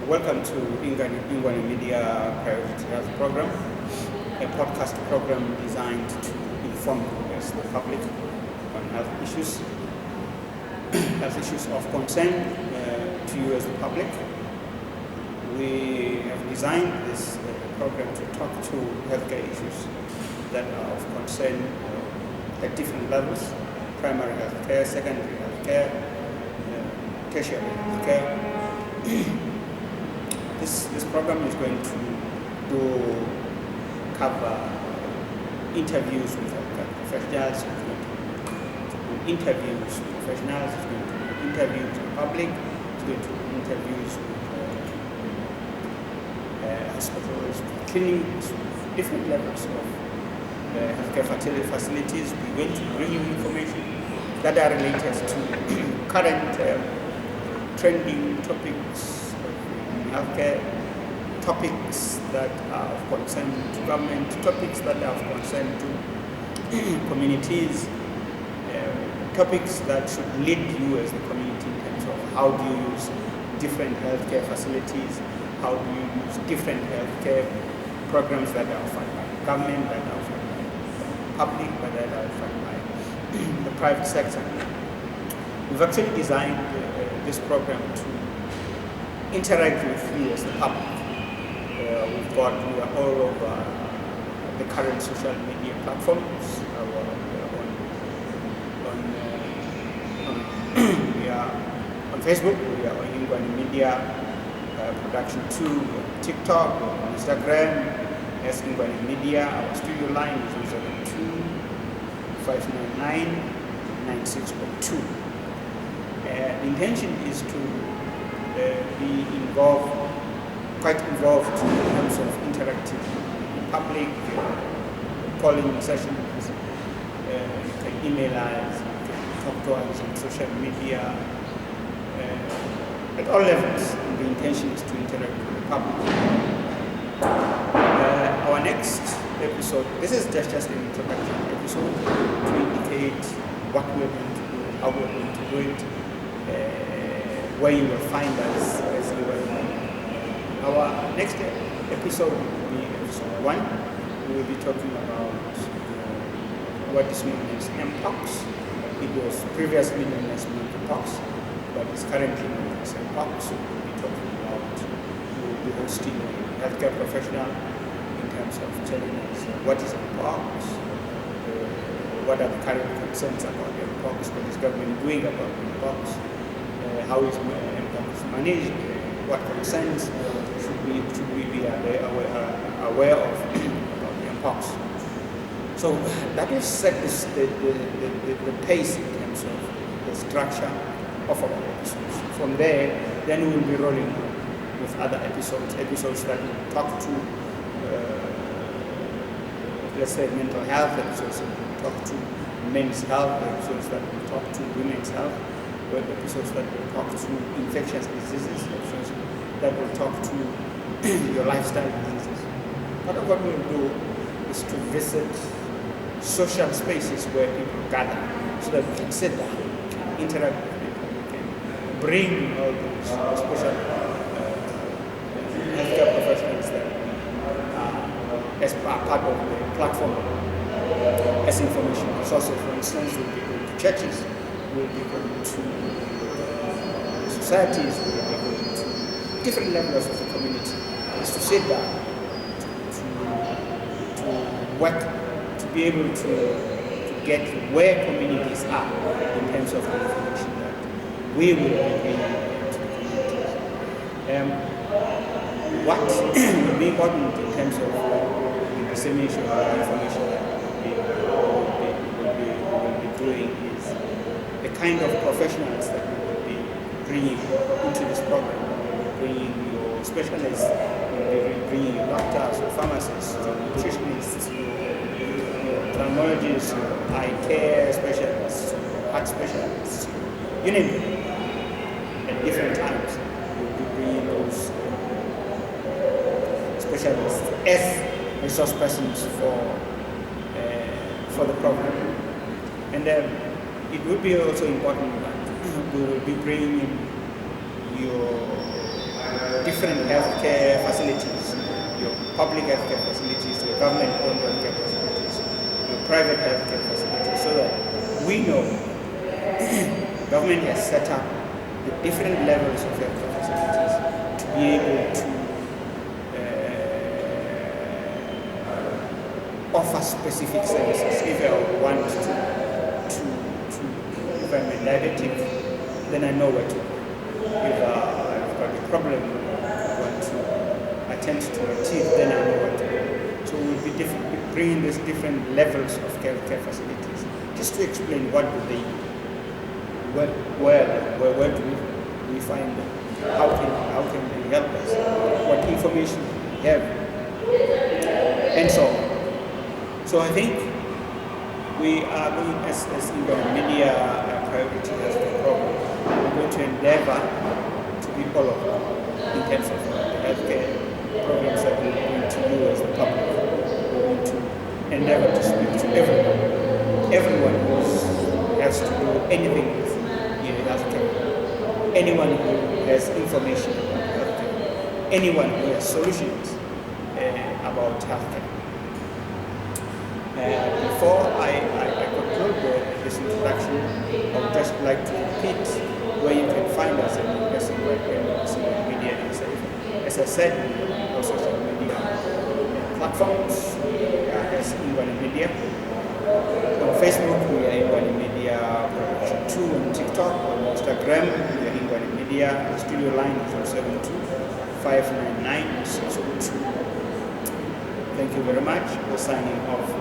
Welcome to Ingwani Media Priority Health Program, a podcast program designed to inform the public on health issues of concern to you as the public. We have designed this program to talk to healthcare issues that are of concern at different levels: primary healthcare, secondary healthcare, tertiary healthcare. This program is going to cover interviews with healthcare professionals, it's going to do interviews with professionals, it's going to do interviews with the public, it's going to do interviews with hospitals, clinics, with different levels of healthcare facilities. We're going to bring you information that are related to current trending topics in healthcare, topics that are of concern to government, topics that are of concern to communities, topics that should lead you as the community in terms of how do you use different healthcare facilities, how do you use different healthcare programs that are funded by government, that are funded by public, but that are funded by the private sector. We've actually designed this program to interact with you as the public. We are all over the current social media platforms. We are on Facebook, we are on Ingwani Media Production 2, TikTok, on Instagram, as Ingwani Media. Our studio line is 072-599-9602. The intention is to be quite involved in terms of interactive public calling sessions. You can email us, you can talk to us on social media at all levels. The intention is to interact with the public. Our next episode, this is just an introduction episode to indicate what we're going to do, how we're going to do it, where you will find us as you will. Our next episode will be episode 1. We will be talking about what is known as Mpox. It was previously known as monkeypox, but it's currently known as Mpox. We will be hosting a healthcare professional in terms of telling us what is Mpox, what are the current concerns about Mpox, what is government doing about Mpox, how is Mpox managed, what concerns should we be aware of about Mpox. So that will set the pace in terms of the structure of our episodes. From there, then we will be rolling with other episodes that will talk to, let's say, mental health, episodes that will talk to men's health, episodes that will talk to women's health, episodes that will talk to infectious diseases, episodes that will talk to your lifestyle diseases. Part of what we'll do is to visit social spaces where people gather so that we can sit down, interact with people, we can bring all those special healthcare professionals that as part of the platform as information resources. For instance, we'll be going to churches, we'll be going to societies, we'll be going to different levels of the community. Is to sit down, to work, to be able to get where communities are in terms of the information that we will be bringing to the communities. What will be important in terms of the dissemination of information that we will be doing is the kind of professionals that we will be bringing into this program. We will be bringing your specialists, we will be bringing your doctors, your pharmacists, your nutritionists, your ophthalmologists, your eye care specialists, heart specialists, you name it. At different times, we will be bringing those specialists as resource persons for the program. And it would be also important that we will be bringing in your different healthcare facilities, your public healthcare facilities, your government-owned healthcare facilities, your private healthcare facilities, so that we know government has set up the different levels of healthcare facilities to be able to offer specific services. If I want to if I'm a diabetic, then I know where to go. If I've got a problem, I want to attend to my teeth, then I know where to go. So we'll be bringing these different levels of healthcare facilities, just to explain what do they do, where do we find them, how can they help us, what information we have, and so on. So I think we are going, as England Media Priority Healthcare Program, we're going to endeavor to be all over in terms of the healthcare programs that we're going to do as the public. We're going to endeavor to speak to everyone who has to do anything with healthcare, anyone who has information about healthcare, anyone who has solutions about healthcare. Before I conclude this introduction, I would just like to repeat where you can find us at Mr Letele Media. As I said, on social media platforms, as Ingwani Media. On Facebook, we are Ingwani Media Production 2. On TikTok, on Instagram, we are Ingwani Media. The studio line is 072-599-602. Thank you very much. We're signing off.